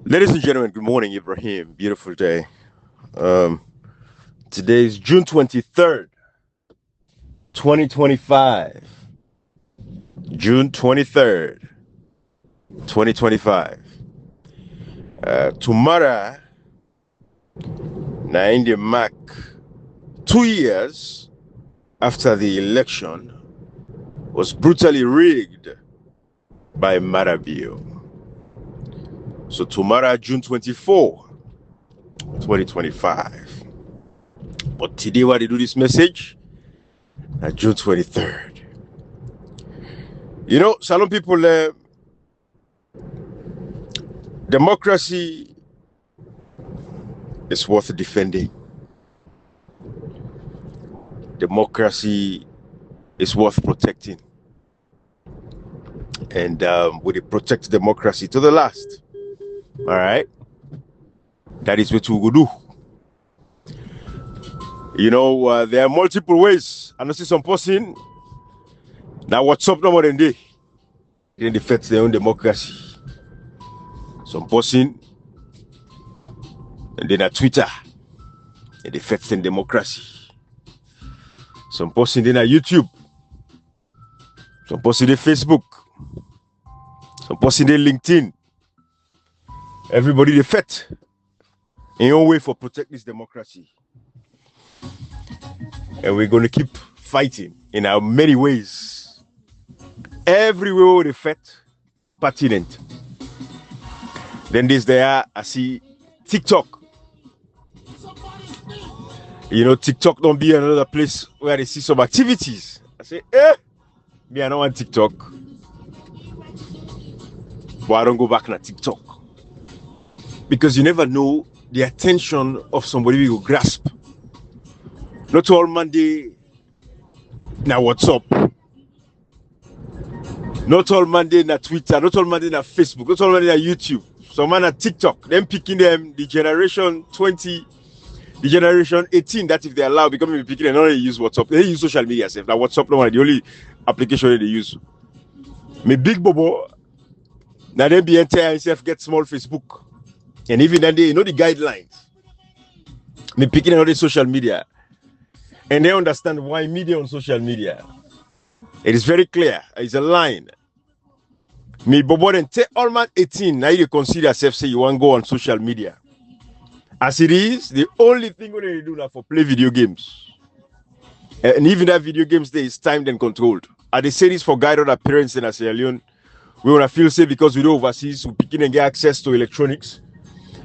Ladies and gentlemen, good morning, Ibrahim. Beautiful day. Um, Today is June 23rd, 2025. June 23rd, 2025. Tomorrow, now in the mark, 2 years after the election was brutally rigged by Marabio. So tomorrow, June 24, 2025. But today, why they do this message? June 23rd. You know, Salon people, democracy is worth defending. Democracy is worth protecting. And we protect democracy to the last. All right? That is what we will do. You know, there are multiple ways. I know see some person. Now, what's up now more than they? They defend their own democracy. Some person, and then at Twitter, they defend their democracy. Some person then at YouTube. Some person in Facebook. Some person in LinkedIn. Everybody they fight in your way for protect this democracy. And we're going to keep fighting in our many ways. Everywhere we fight, pertinent. Then this there, I see TikTok. You know, TikTok don't be another place where they see some activities. I say, me I don't want TikTok. But I don't go back on TikTok. Because you never know the attention of somebody you grasp. Not all Monday, now what's up? Not all Monday na Twitter, not all Monday na Facebook, not all Monday na YouTube. Some man at TikTok, them picking them, the generation 20, the generation 18, that if they allow, becoming picking them, not only use WhatsApp, they use social media. Now WhatsApp, no one, the only application they use. Me big bobo, now they be entire himself get small Facebook. And even then they you know the guidelines. Me picking all the social media. And they understand why media on social media. It is very clear. It's a line. Me bobo then take all man 18. Now you consider yourself say you want to go on social media. As it is, the only thing they do now for play video games. And even that video games there is timed and controlled. And they say this for guide other parents in Sierra Leone. We want to feel safe because we do overseas, we begin and get access to electronics.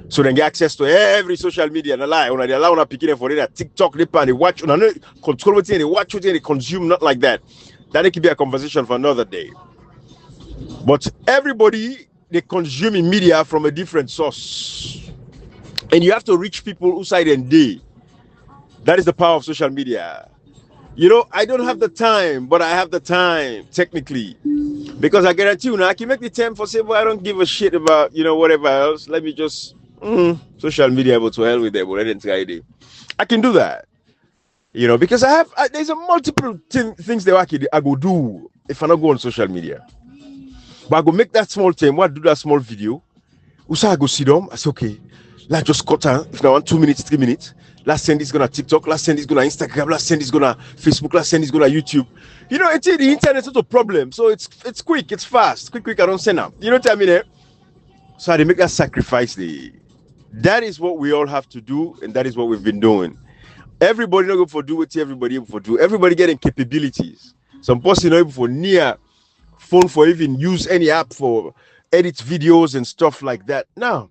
So they get access to every social media and lie. When they allow them picking for it, TikTok, they watch, control what they watch, what they consume, not like that. That could be a conversation for another day. But everybody they consume in media from a different source, and you have to reach people who side and day. That is the power of social media. You know, I don't have the time, but I have the time technically, because I guarantee you now I can make the time for say, well, I don't give a shit about whatever else. Let me just. Social media, but to hell with them, I can do that, because there's a multiple things that I go do if I not go on social media. But I go make that small thing, do that small video. Also, I go see them. I say, okay, let's just cut down. If I want 2 minutes, 3 minutes, let's send this gonna TikTok, let's send this gonna Instagram, let's send this gonna Facebook, let's send this gonna YouTube. It's the internet's not a problem, so it's quick, it's fast, quick. I don't send them. You know what I mean? So I make that sacrifice. That is what we all have to do, and that is what we've been doing. Everybody not able for do what everybody able for do. Everybody getting capabilities. Some person not able for near phone for even use any app for edit videos and stuff like that. Now,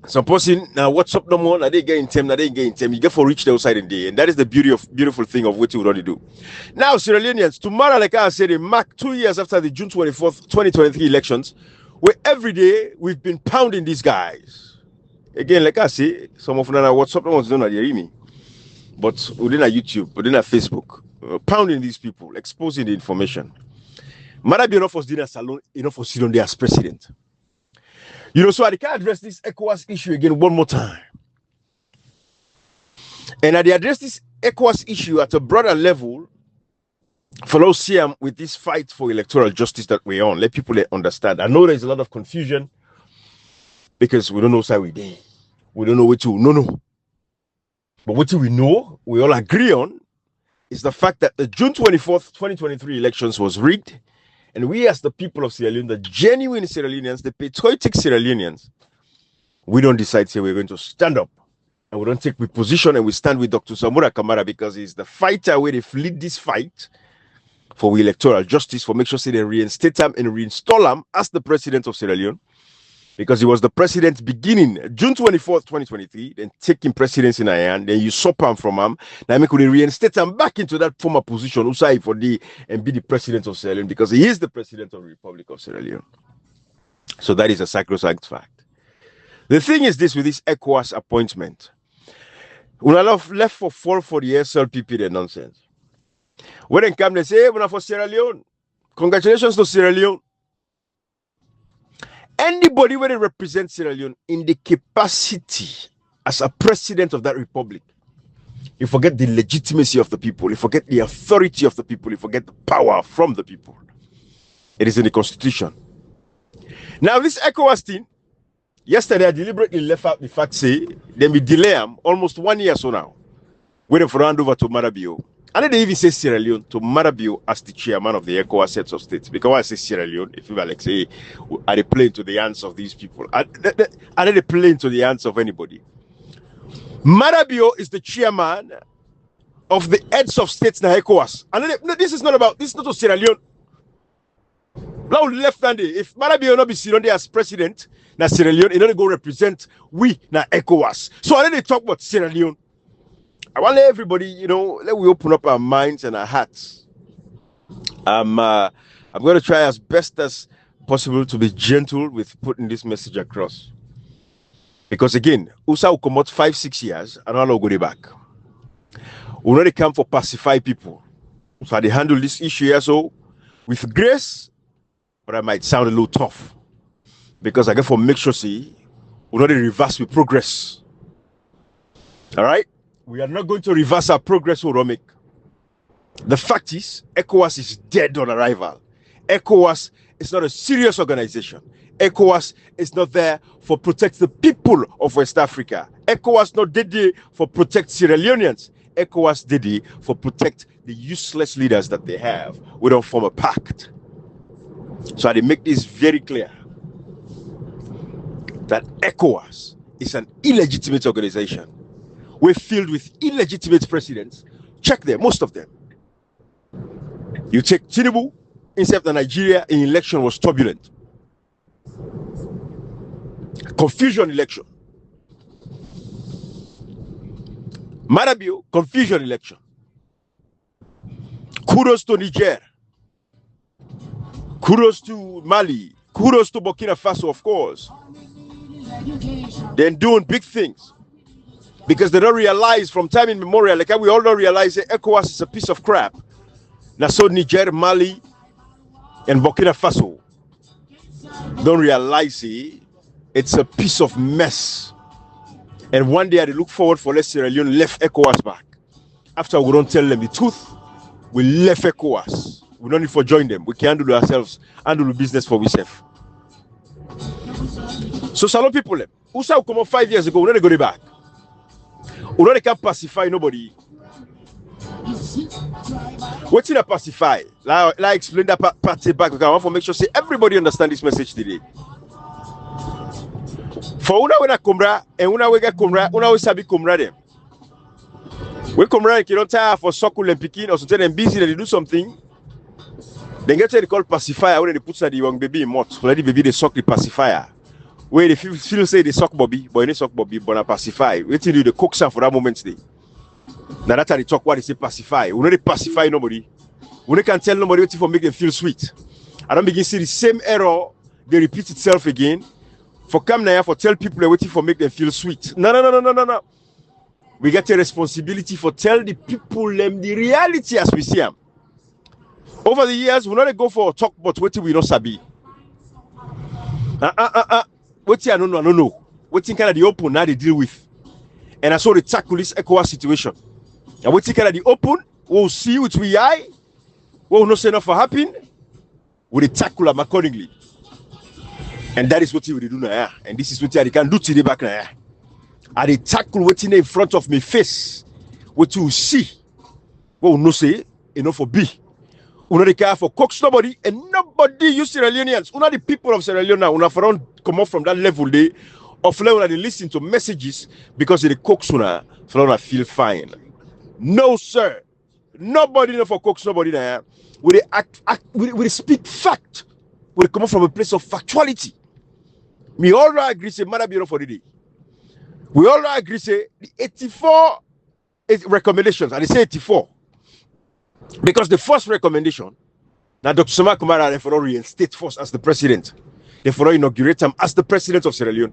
some person now WhatsApp no more. Now they get in time. Now they get in time. You get for reach the outside in day, and that is the beautiful thing of what you would only do. Now, Sierra Leoneans, tomorrow, like I said, they mark 2 years after the June 24th, 2023 elections. Where every day we've been pounding these guys. Again, like I say, some of them are WhatsApp, no one's done at me. But within YouTube, within Facebook, pounding these people, exposing the information. Marabi enough was dinner salon, enough for sitting there as president. So I can address this ECOWAS issue again one more time. And I address this ECOWAS issue at a broader level. Follow CM with this fight for electoral justice that we're on. Let people understand. I know there's a lot of confusion because we don't know why we there. We don't know what to no. But what we know, we all agree on, is the fact that the June 24th, 2023 elections was rigged, and we as the people of Sierra Leone, the genuine Sierra Leoneans, the patriotic Sierra Leoneans, we don't decide, say we're going to stand up, and we don't take a position, and we stand with Dr. Samura Kamara because he's the fighter where they lead this fight for electoral justice, for make sure say they reinstate him and reinstall him as the president of Sierra Leone, because he was the president beginning June 24th, 2023, then taking presidency in a hand, then usurp him from him. Now we could reinstate him back into that former position, Usai for the and be the president of Sierra Leone, because he is the president of the Republic of Sierra Leone. So that is a sacrosanct fact. The thing is this with this ECOWAS appointment. When I left for fall for the SLPP, the nonsense. When they come, they say, hey, we're for Sierra Leone. Congratulations to Sierra Leone. Anybody where they represent Sierra Leone in the capacity as a president of that republic, you forget the legitimacy of the people, you forget the authority of the people, you forget the power from the people. It is in the constitution. Now this ECOWAS thing, yesterday I deliberately left out the fact, say, then we delay them almost 1 year so now, waiting for hand over to Marabio. And then they even say Sierra Leone to Marabio as the chairman of the ECOWAS heads of states. Because when I say Sierra Leone, if you like say, are they playing to the hands of these people? Are they playing to the hands of anybody? Marabio is the chairman of the heads of states in ECOWAS. And then, this is not to Sierra Leone. Now left-handed, if Marabio not be seen there as president, now Sierra Leone, he don't go represent we now ECOWAS. So then they talk about Sierra Leone. I want everybody, let we open up our minds and our hearts. I'm going to try as best as possible to be gentle with putting this message across. Because again, USA will come out 5-6 years and I'll go back. We already come for pacify people. So they handle this issue here so with grace, but I might sound a little tough. Because I get for make sure see, we already reverse with progress. All right? We are not going to reverse our progress, Oromic. The fact is, ECOWAS is dead on arrival. ECOWAS is not a serious organization. ECOWAS is not there for protect the people of West Africa. ECOWAS not there for protect Sierra Leoneans. ECOWAS there for protect the useless leaders that they have. We don't form a pact. So I make this very clear that ECOWAS is an illegitimate organization. We're filled with illegitimate presidents. Check them, most of them. You take Tinubu, instead of Nigeria, in election was turbulent. Confusion election. Marabio, confusion election. Kudos to Niger. Kudos to Mali. Kudos to Burkina Faso, of course. They're doing big things. Because they don't realize from time immemorial, like we all don't realize that ECOWAS is a piece of crap. Now, so Niger, Mali, and Burkina Faso don't realize it's a piece of mess. And one day they look forward for Sierra Leone left ECOWAS back. After we don't tell them the truth, we left ECOWAS. We don't need to join them. We can handle ourselves, handle the business for ourselves. So, some people, who saw come 5 years ago, we don't go back. We don't can pacify nobody. What's in a pacify? Like explain that party back. I want to make sure say everybody understand this message today. For una we na kumra and una we get kumra, una we sabi kumra them. We kumra you don't tire for soccer and picking or something and busy that they do something. Then get what they call pacifier when they put the young baby in mouth. Let the baby they suck the pacifier. Where they feel say they suck Bobby, but they suck Bobby, but I pacify. Wait till you the cook for that moment today. Now that's how they talk what they say pacify. We don't pacify nobody. We can't tell nobody waiting for make them feel sweet. I don't begin to see the same error, they repeat itself again. For come now for tell people they're waiting for make them feel sweet. No. We get a responsibility for tell the people them the reality as we see them. Over the years, we not go for a talk, but what we don't sabi. What I don't know. What kind of the open now they deal with. And I saw the tackle this ECOWAS situation. And what kind of the open, we'll see what we eye, we'll not say enough for happen, we'll tackle them accordingly. And that is what he will do now. And this is what he can do today back now. I dey tackle waiting in front of me face. What you see. What no say, enough for B. We don't care for coax nobody, and nobody use Sierra Leoneans. We not the people of Sierra Leone now. We not for come up from that level they of level that they listen to messages because they coax una for feel fine. No, sir. Nobody no for coax nobody there. We we speak fact. We come up from a place of factuality. We all agree say matter be for the day. We all agree say the 84 recommendations, and they say 84. Because the first recommendation, now Dr. Sama Kumara, they for reinstate first as the president. They for inaugurate him as the president of Sierra Leone.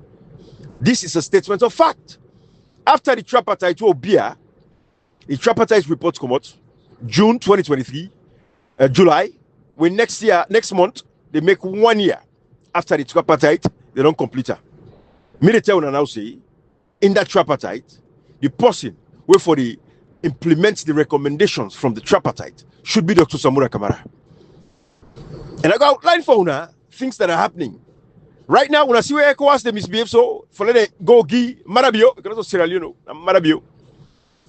This is a statement of fact. After the tripartite will be the tripartite report come out, June 2023, July, when next month, they make 1 year after the tripartite, they don't complete her. Military will now say, in that tripartite, the person wait for the implement the recommendations from the tripartite should be Dr. Samura Kamara. And I got outline for una things that are happening. Right now, when I see where ECOWAS they misbehave, so for let it go Marabio, because of Sierra Leone, Marabio.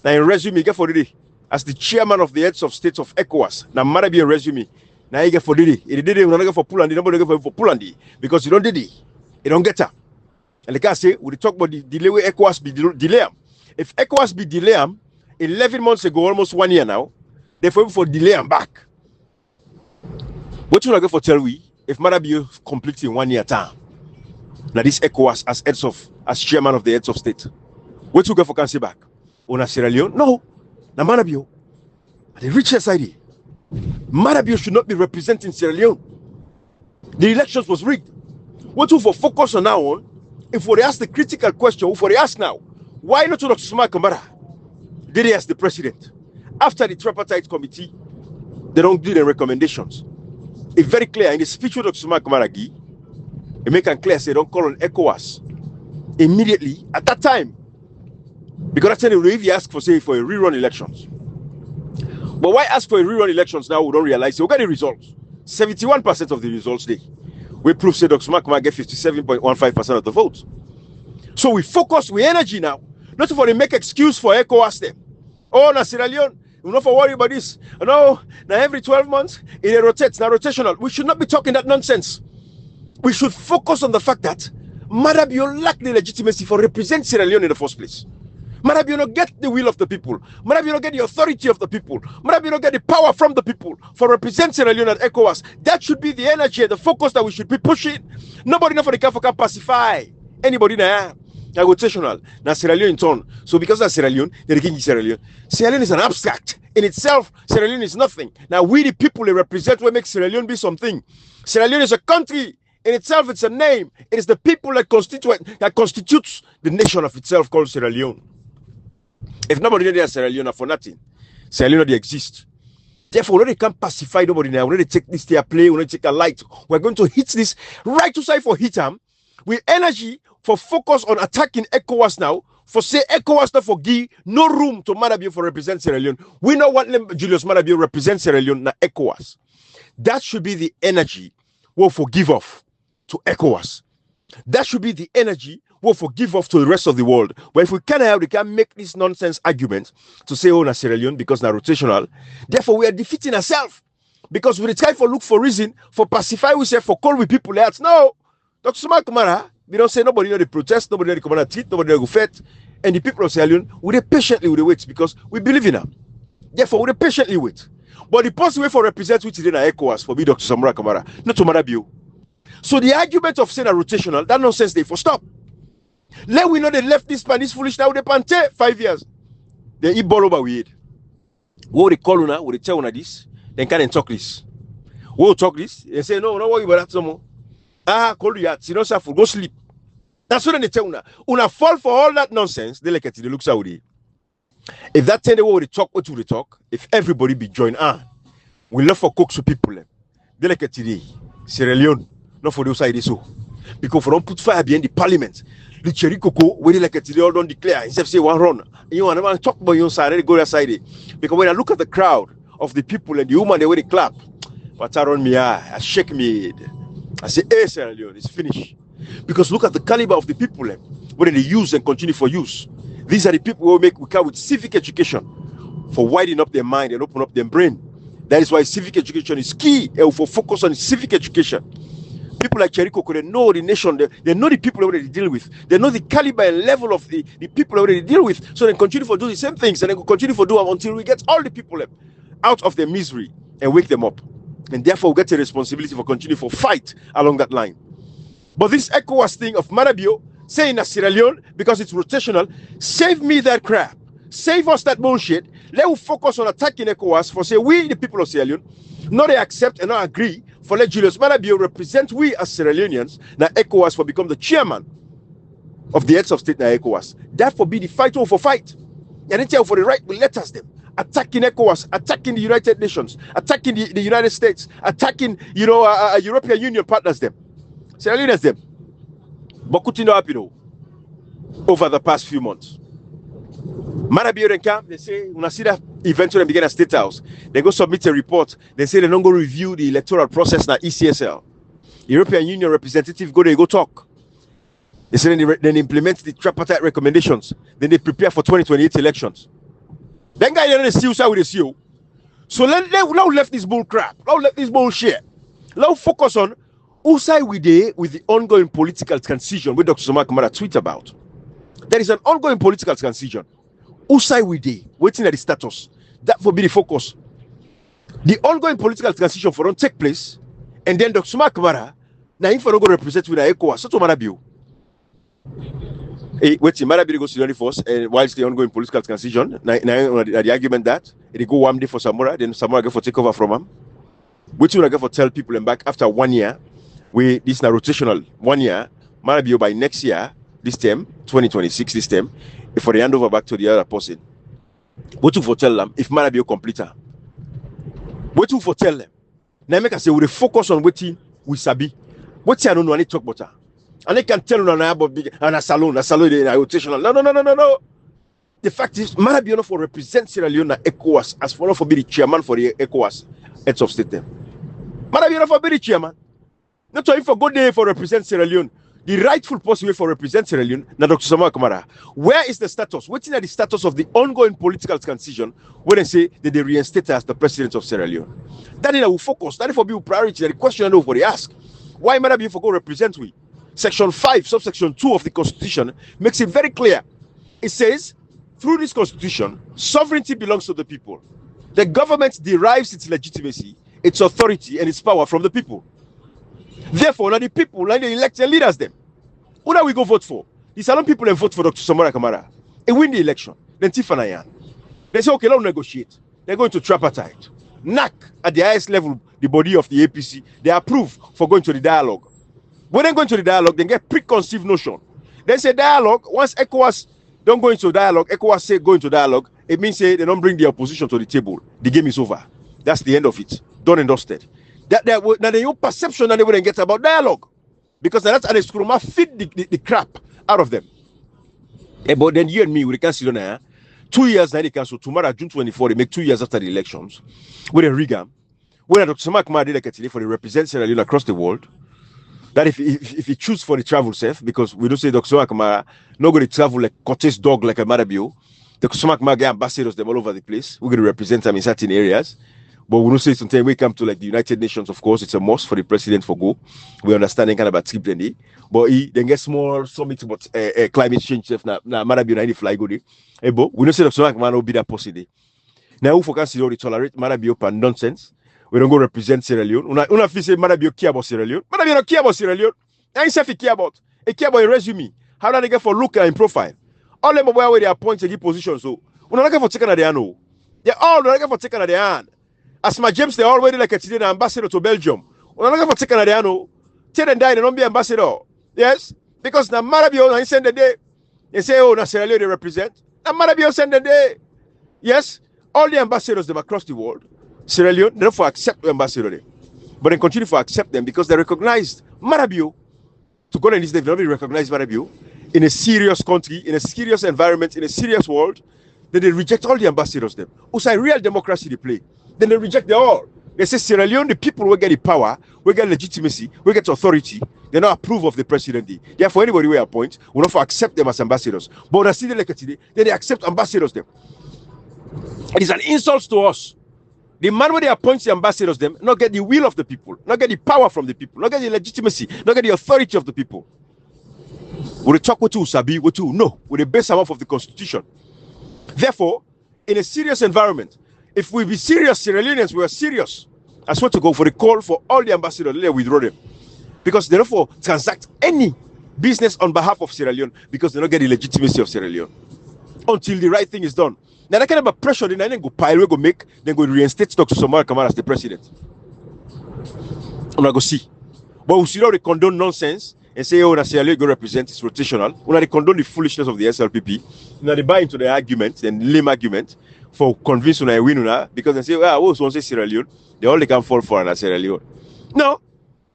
Now in resume, get for the day. As the chairman of the heads of states of ECOWAS, now Marabio resume. Now you get for the day. If you did it, you don't get for Pulandi, nobody get for Pulandi. Because you don't did it. You don't get her. And like I say, we talk about the delay where ECOWAS be delay. If ECOWAS be delay, 11 months ago, almost 1 year now, therefore for delay and back. What you not get for tell we if Marabio completes in 1 year time? Now this ECOWAS as chairman of the heads of state. What you get for cancel back? On Sierra Leone? No. Now Marabio, the richest idea. Marabio should not be representing Sierra Leone. The elections was rigged. What you for focus on now on? If we ask the critical question, if we ask now, why not to Dr. Suma Kamara? Did he ask the president? After the tripartite committee, they don't do the recommendations. It's very clear in the speech with Dr. Suma Kamara, they make it clear, say don't call on ECOWAS immediately at that time. Because that's if you ask for, say, for a rerun elections. But why ask for a rerun elections now? We don't realize. So we got the results. 71% of the results there. We prove, say, Dr. Suma Kamara get 57.15% of the votes. So we focus, we energy now. Not for they make excuse for ECOWAS them. Oh, na Sierra Leone, we're not for worry about this. No, now every 12 months, it rotates, now rotational. We should not be talking that nonsense. We should focus on the fact that Marabio lack the legitimacy for representing Sierra Leone in the first place. Marabio not get the will of the people. Marabio not get the authority of the people. Marabio not get the power from the people for representing Sierra Leone at ECOWAS. That should be the energy, the focus that we should be pushing. Nobody know for the can pacify anybody now. Rotational. Now Sierra Leone in turn. So because of Sierra Leone, they're king Sierra Leone. Sierra Leone is an abstract. In itself, Sierra Leone is nothing. Now we the people they represent will make Sierra Leone be something. Sierra Leone is a country. In itself, it's a name. It is the people that constitutes the nation of itself called Sierra Leone. If nobody there Sierra Leone for nothing, Sierra Leone they exist. Therefore, we can't pacify nobody now. We need to take this to play. We need to take a light. We're going to hit this right to side for hit them with energy for focus on attacking ECOWAS now. For say ECOWAS not for give no room to Marabio for represent Sierra Leone. We know what Julius Marabio represents Sierra Leone na ECOWAS. That should be the energy we'll forgive off to ECOWAS. That should be the energy we'll forgive off to the rest of the world. But if we can make this nonsense argument to say, oh, na Sierra Leone because na rotational, therefore we are defeating ourselves. Because we try for look for reason, for pacify we say, for call with people out. No, Dr. Suma Kamara, we don't say nobody know the protest, nobody know the commander treat, nobody know the fight. And the people of Sierra Leone, we patiently wait because we believe in them. Therefore, we patiently wait. But the possible way for represent which is in ECOWAS for me, Dr. Samura Kamara, not to Marabio. So the argument of saying a rotational, that nonsense they for stop. Let we know they left this man, this foolish now, they pante 5 years. They eat ball over with. What they call una, what they tell una this, then can talk this. We'll talk this, they say, no, worry about that some more. Call you out, no suffer, go sleep. That's what they tell una. Una fall for all that nonsense, they look at it, they look Saudi. If that tell the way they talk, what do they talk? If everybody be joined we love for cooks to people. They like it today. Sierra Leone, not for the side so. Because for don't put fire behind the parliament. The cherry cocoa, when they like it today, all don't declare. Instead of say one run. You want to talk about your side, they go aside. Because when I look at the crowd of the people and the woman, they way they clap. But I run me, I shake me head. I say, hey, Sierra Leone, it's finished. Because look at the caliber of the people when they use and continue for use. These are the people who come with civic education for widening up their mind and open up their brain. That is why civic education is key. And for focus on civic education. People like Cheriko, they know the nation, they know the people that they deal with. They know the caliber and level of the people that they deal with. So they continue to do the same things and they continue to do them until we get all the people out of their misery and wake them up. And therefore, we get a responsibility for continuing for fight along that line. But this ECOWAS thing of Marabio saying that Sierra Leone, because it's rotational, save me that crap. Save us that bullshit. Let us focus on attacking ECOWAS for say we, the people of Sierra Leone, not they accept and not agree for let Julius Marabio represent we as Sierra Leoneans, now ECOWAS for become the chairman of the heads of state now ECOWAS. That for be the fight over fight. And then for the right, we let us them. Attacking ECOWAS, attacking the United Nations, attacking the United States, attacking, European Union partners them. Sierra Leoneans them. But continue up, over the past few months. Marabio then come, they say, when I see that eventually begin at State House, they go submit a report. They say they're not going to review the electoral process now, ECSL. European Union representative go talk. They say then they implement the tripartite recommendations. Then they prepare for 2028 elections. Then guy then see with the CEO. So let left this bull crap. Let left this bullshit. Let focus on who side with the ongoing political transition with Dr. Soma Kamara tweet about. There is an ongoing political transition. Who side with waiting at the status. That will be the focus. The ongoing political transition for don't take place, and then Dr. Soma Kamara now if I don't go represent with the ECOWAS, so to Marabio. Waiting, Marabio goes to the force, and whilst the ongoing political transition, the argument that they go one day for Samora, then Samora get for take over from him. Waiting again for tell people and back after 1 year. This is now rotational 1 year. Marabio by next year, this term, 2026, this term, for the handover back to the other person. What to tell them if Marabio complete her? What to tell them? Now make us say we focus on waiting we sabi. What I don't know, I need to talk about her. And they can tell you about big and a salon is rotational. No. The fact is, Marabio not for represent Sierra Leone ECOWAS as for not for be the chairman for the ECOWAS heads of state. Marabio not for be the chairman. Not to for good day for represent Sierra Leone. The rightful person for represent Sierra Leone, now Dr. Samoa Kamara. Where is the status? What's in the status of the ongoing political transition when they say that they reinstate her as the president of Sierra Leone? That is our focus. That is for being priority. The question I know for the ask. Why Marabio for go represent we? Section 5, subsection 2 of the Constitution makes it very clear. It says, through this Constitution, sovereignty belongs to the people. The government derives its legitimacy, its authority, and its power from the people. Therefore, now the people, now they elect their leaders them. Who do we go vote for? The Salon people and vote for Dr. Samora Kamara. They win the election. Then Tifanayan. They say, okay, let's negotiate. They're going to tripartite. NAC, at the highest level, the body of the APC, they approve for going to the dialogue. When they go into the dialogue, they get preconceived notion. They say dialogue, once ECOWAS don't go into dialogue, ECOWAS say go into dialogue, it means say they don't bring the opposition to the table. The game is over. That's the end of it. Done and dusted. Now the new perception that they wouldn't get about dialogue. Because that's how they screw feed the crap out of them. But then you and me, we can see 2 years now they cancel. Tomorrow, June 24, they make 2 years after the elections. With a rigam. When Dr. Samak Mahdi for the represent Sierra Leone across the world. That if he choose for the travel safe, because we don't say Dr. Samak Mahdi not going to travel like Cortez dog like a Marabio. Dr. Samak Mahdi ambassadors them all over the place. We're going to represent them in certain areas. But we don't say sometimes we come to like the United Nations, of course, it's a must for the president for go. We understand kind of about trip then. But he then get small summit about climate change stuff now Marabio na fly go there. But we don't say Dr. Samak Mahdi will be that possible. Now who focus on tolerate Marabio pan nonsense. We don't go represent Sierra Leone. Una fi say Marabio care about Sierra Leone. Marabio don't care about Sierra Leone. And himself he care about. He care about a resume. How do they get for look and profile? All them boy where they appoint a position. So we don't get for taking at the hand. They all don't get for taking at the hand. As my James, they already like a today ambassador to Belgium. We don't get for taking at the hand. Till and die, they don't be ambassador. Yes, because now Marabio and send the day. They say, oh, now Sierra Leone they represent. Now Marabio send the day. Yes, all the ambassadors them across the world. Sierra Leone, they don't for accept the ambassador, but they continue to accept them because they recognized Marabio. To go in this, they've not really recognized Marabio in a serious country, in a serious environment, in a serious world. Then they reject all the ambassadors. Them, who's a real democracy they play. Then they reject them all. They say Sierra Leone, the people will get the power, will get legitimacy, will get authority. They not approve of the president. Therefore, anybody will appoint will not accept them as ambassadors. But when see like today, then they accept ambassadors them. It is an insult to us. The man when they appoint the ambassadors them, not get the will of the people, not get the power from the people, not get the legitimacy, not get the authority of the people. We talk what you sabi, what you know, with the base off of the constitution. Therefore, in a serious environment, if we be serious, Sierra Leoneans, we are serious. I swear to go for the call for all the ambassadors, let withdraw them. Because they therefore transact any business on behalf of Sierra Leone because they don't get the legitimacy of Sierra Leone until the right thing is done. Now that kind of pressure, then go pile, we go make, then go reinstate Dr. Samara Kamara as the president. I'm not go see. But we should not condone nonsense and say, oh, Sierra Leone go represent is rotational. We not condone the foolishness of the SLPP. Now they buy into the argument and lame argument for convince una win because they say, well, oh, so say Sierra Leone, they all they can fall for and Sierra Leone. No.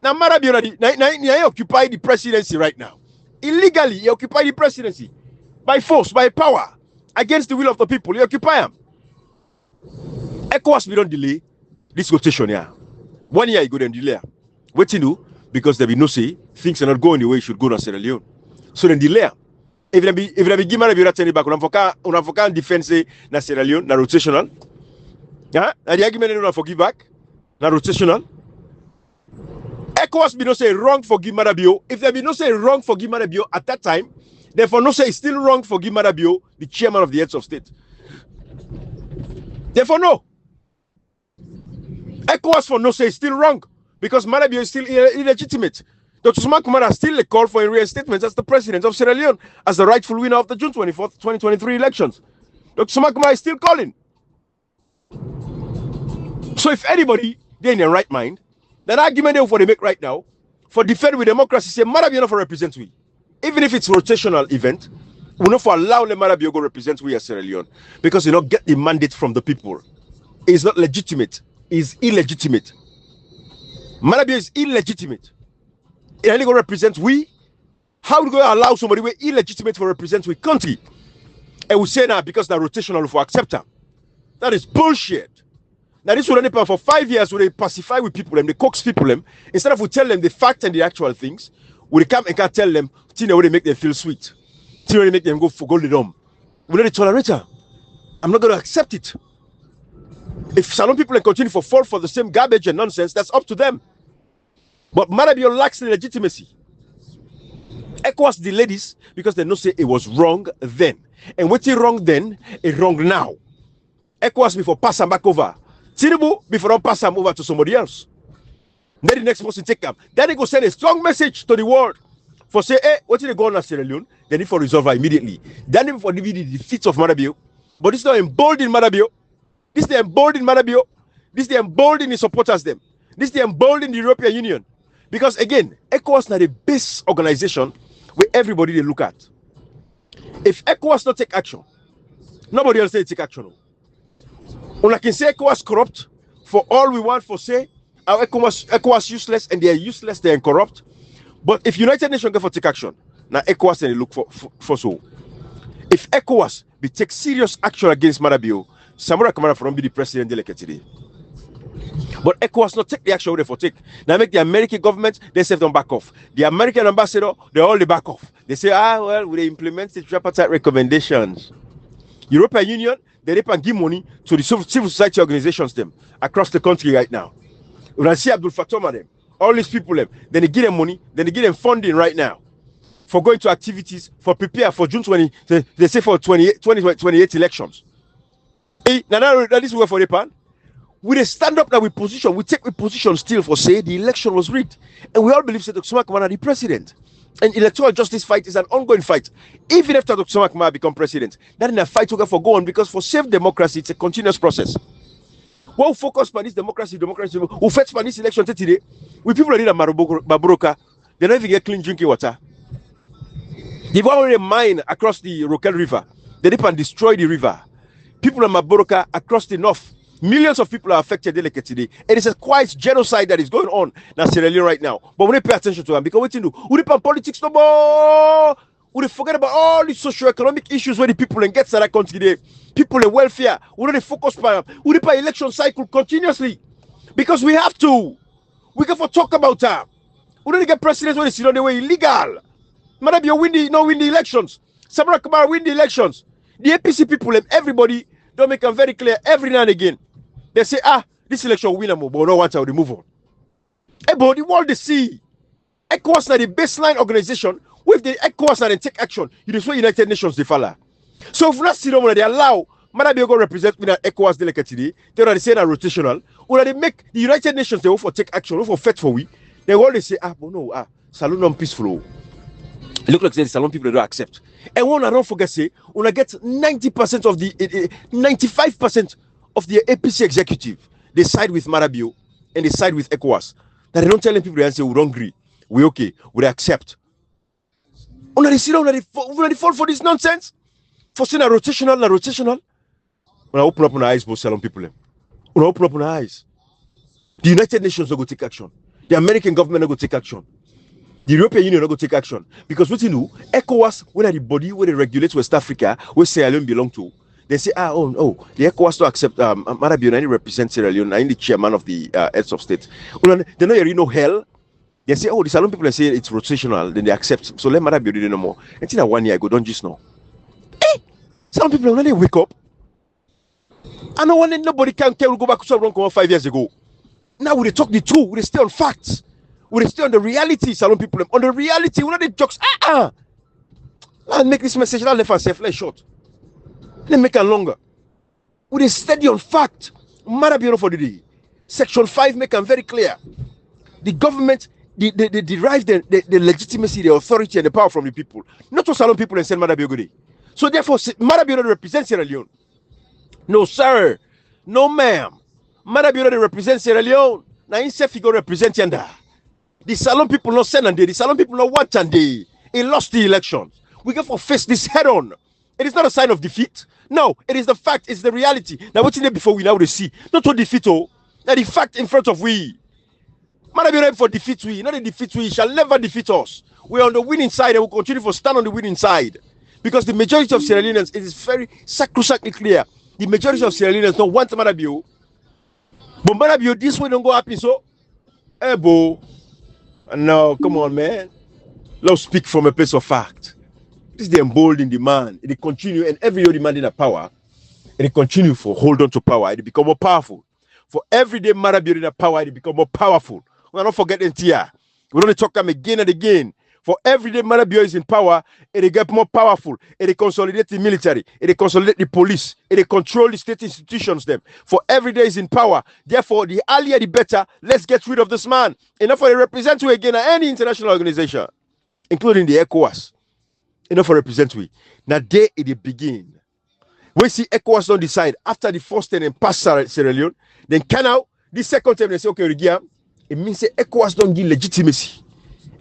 Now Marabio he occupy the presidency right now. Illegally, he occupy the presidency. By force, by power, against the will of the people. He occupy them. ECOWAS we don't delay this rotation here. 1 year you go then delay. What you do? Because there be no say things are not going the way it should go to Sierra Leone. So then delay. If they be give Marabio turn back, unavoka defense na Sierra Leone na rotational. Yeah, and the argument they don't forgive back na rotational. ECOWAS be no say wrong for Guy Marabio. If there be no say wrong for Guy Marabio at that time, therefore no say it's still wrong for Guy Marabio, the chairman of the heads of state. Therefore no. ECOWAS for no say it's still wrong because Marabio is still illegitimate. Dr. Suma Kumara still a call for a reinstatement as the president of Sierra Leone as the rightful winner of the June 24th, 2023 elections. Dr. Suma Kumara is still calling. So if anybody, they're in their right mind, that argument they for they make right now for defend with democracy, say Marabio not for represent we. Even if it's rotational event, we not for allow the Marabio go represent we as Sierra Leone because you don't get the mandate from the people. It's not legitimate. It's illegitimate. Marabio is illegitimate. It only go represent we. How do we allow somebody who is illegitimate to represent we country? And we say now because they're rotational for accept them. That is bullshit. Now this will only happen for 5 years where they pacify with people and they coax people them. Instead of we tell them the fact and the actual things, we come and can't tell them things where they make them feel sweet. Things where they make them go for golden dome. We don't tolerate her. I'm not going to accept it. If Salon people continue to fall for the same garbage and nonsense, that's up to them. But Marabio lacks the legitimacy. ECOWAS delayed this because they know say it was wrong then. And what's wrong then is wrong now. ECOWAS before pass them back over. Tinubu before don't pass them over to somebody else. Then the next person take them. Then they go send a strong message to the world for say, hey, what did they go on at Sierra Leone? They need for resolve immediately. Then they for the defeat of Marabio. But this is not emboldened Marabio. This is the emboldened Marabio. This is the emboldened the supporters them. This is the emboldened the European Union. Because again, ECOWAS is not the base organization where everybody they look at. If ECOWAS not take action, nobody else say take action. Una can say ECOWAS corrupt for all we want for say our ECOWAS useless and they are useless, they are corrupt. But if United Nations go for take action, now ECOWAS they look for so. If ECOWAS be take serious action against Marabio, Samora Kamara for be the president elect today. But ECOWAS not take the action they for take. Now make the American government, they say them back off. The American ambassador, they all the back off. They say, well, we implement the tripartite recommendations. European Union, they can give money to the civil society organizations them across the country right now. When I see Abdul Fatoma them, all these people them, then they give them money, then they give them funding right now for going to activities for prepare for June 20, they say for 2028 elections. Now this is where for the pan. We stand up now with position, we take a position still for say the election was rigged. And we all believe that Dr. Sumakman the president. And electoral justice fight is an ongoing fight. Even after Dr. Sumakman become president, that in a fight will go on because for safe democracy, it's a continuous process. What we focus on this democracy, who fight for this election today, with people that need a Maburoka, they don't even get clean drinking water. They've already mined across the Rokel River. They dip and destroy the river. People in Maburoka across the north. Millions of people are affected today. And it's a quite genocide that is going on in Sierra Leone right now. But we need to pay attention to them because what you do? We need politics no more. We need to forget about all the socio-economic issues where the people in get to that country today. People in welfare. We need to focus on. We need to election cycle continuously. Because we have to. We can for talk about that. We don't get presidents when they sit on the way illegal. Maybe you win the elections. Sabra Kamara win the elections. The APC people, everybody don't make them very clear every now and again. They say, this election will win them, but we don't want to remove on. But the world they see. ECOWAS na the baseline organization. With the ECOWAS and take action, you just want United Nations they follow. So if not sit down when they allow Maybe go represent me that ECOWAS delegate today. They are saying that rotational. Or they make the United Nations they for take action, for fight for we. They always say, but no, salon non peaceful. It look like the salon people they don't accept. And one I don't forget say, when I get 90% of the 95% of the APC executive, they side with Marabio and they side with ECOWAS. That they don't tell them people and say we don't agree, we okay, we accept. When they sit down, when they fall for this nonsense, for saying a rotational. When I open up my eyes, both salon people. When I open up my eyes, the United Nations will go take action. The American government will go take action. The European Union will go take action. Because what you know, ECOWAS, when the body where they regulate West Africa, where Sierra Leone belong to, they say, the ECOWAS to accept Marabio represents Sierra Leone, I'm the chairman of the heads of state. They know you know hell. They say, the salon people say it's rotational, then they accept. So let Marabio do no more. Until that 1 year ago, don't just know. Some people when they wake up. I know when nobody can go back to something 5 years ago. Now we talk the truth, we stay on facts, we stay on the reality, salon people. On the reality, we not the jokes. Let's make this message not left and safe, let's short. Let's make it longer. We steady on fact. Marabio for the day. Section 5 make them very clear. The government they derive the legitimacy, the authority, and the power from the people. Not to salon people and send Marabio good day. So therefore, Marabio represents Sierra Leone. No, sir. No, ma'am. Marabio represents Sierra Leone. Now, himself, he go represent Yanda. The salon people not send and the salon people not want and he lost the election. We get for face this head on. It is not a sign of defeat. No, it is the fact, it's the reality. Now, what's in there before we now see? Not to defeat, now the fact in front of we. Marabio for defeat we, not a defeat we, shall never defeat us. We are on the winning side and we'll continue to stand on the winning side. Because the majority of Sierra Leoneans, it is very sacrosanctly clear. The majority of Sierra Leoneans don't want Marabio. But Marabio, this way don't go happen. So, no, come on, man. Let's speak from a place of fact. This is the emboldening demand. It continue, and every day demanding a power, and it continue for hold on to power. It become more powerful. For every day Marabio in a power, it become more powerful. We are not forgetting here. We don't talk them again and again. For every day Marabio is in power, it get more powerful. It consolidate the military. It consolidate the police. It control the state institutions. Them. For every day is in power. Therefore, the earlier the better. Let's get rid of this man. Enough for the represent we again at any international organization, including the ECOWAS. Enough for represent we. Now day it begin. We see ECOWAS don't decide after the first term and pass Sierra Leone. Then Canal, the second term they say okay, Rigia. It means say ECOWAS don't give legitimacy.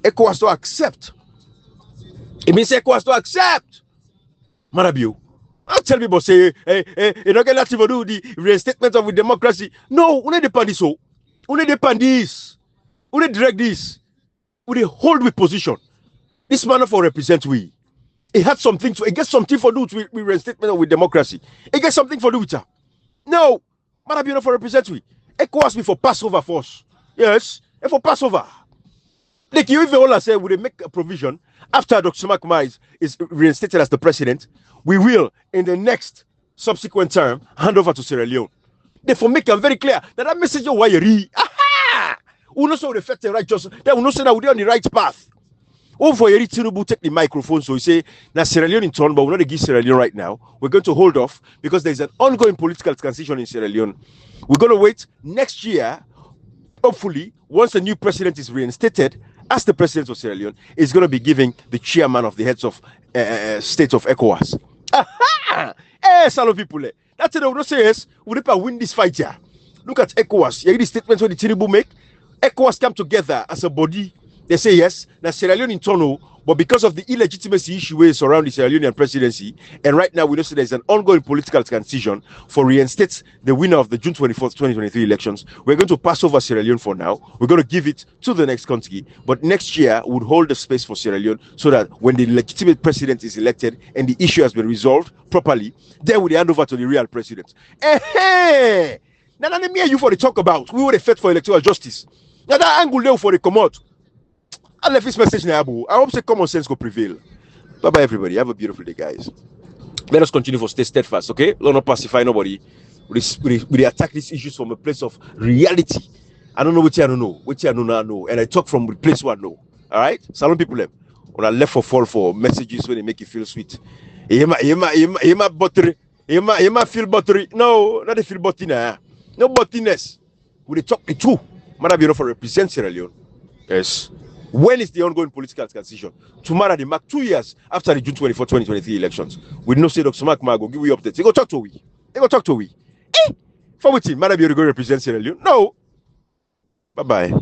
ECOWAS to accept. It means ECOWAS to accept. Marabio. I'll tell people say, you don't get nothing to do the reinstatement of democracy. No, we need depend this. We need depend this. We need direct this. We need hold with position. This man for represent we. It had something to. It gets something for do with reinstatement with democracy. It gets something for do with her. No, Marabio for represent we. ECOWAS me for Passover force. Yes, and for Passover. Like you even all say, we make a provision after Dr. Makuma is reinstated as the president, we will, in the next subsequent term, hand over to Sierra Leone. Therefore, make them very clear that message of why you read. Aha! We know so reflect the right justice. Then we know say that we're on the right path. Oh, for you to take the microphone, so you say, now Sierra Leone in turn, but we're not going to give Sierra Leone right now. We're going to hold off because there's an ongoing political transition in Sierra Leone. We're going to wait next year, hopefully, once the new president is reinstated, as the president of Sierra Leone, is going to be giving the chairman of the heads of state of ECOWAS. Aha! Salon people. That's it. We don't say yes. We don't win this fight here. Look at ECOWAS. You hear the statements when the Tinubu make. ECOWAS come together as a body. They say yes. Now Sierra Leone internal, but because of the illegitimacy issue surrounding the Sierra Leonean presidency, and right now we know that there's an ongoing political transition for reinstate the winner of the June 24th, 2023 elections. We're going to pass over Sierra Leone for now. We're going to give it to the next country, but next year we'll hold the space for Sierra Leone so that when the legitimate president is elected and the issue has been resolved properly, then we'll hand over to the real president. Now, me and you for the talk about. We would have fought for electoral justice. Now, that angle there for the come out. I left this message now, Abu. I hope say common sense will prevail. Bye bye, everybody. Have a beautiful day, guys. Let us continue to stay steadfast, okay? Let not pacify nobody. We attack these issues from a place of reality. I don't know what I don't know. What I know. And I talk from the place where I know. All right? Salon people, when I left for fall for messages when they make you feel sweet. Buttery. Feel buttery. No, not the feel buttery. No butteriness. We talk the truth. Man, be for represent Sierra Leone. Yes. When is the ongoing political transition? Tomorrow, they mark 2 years after the June 24, 2023 elections. We no say Dr. Mark Mago give you updates. They go talk to we. For what team? Man, be able to go represent Sierra Leone? No. Bye bye.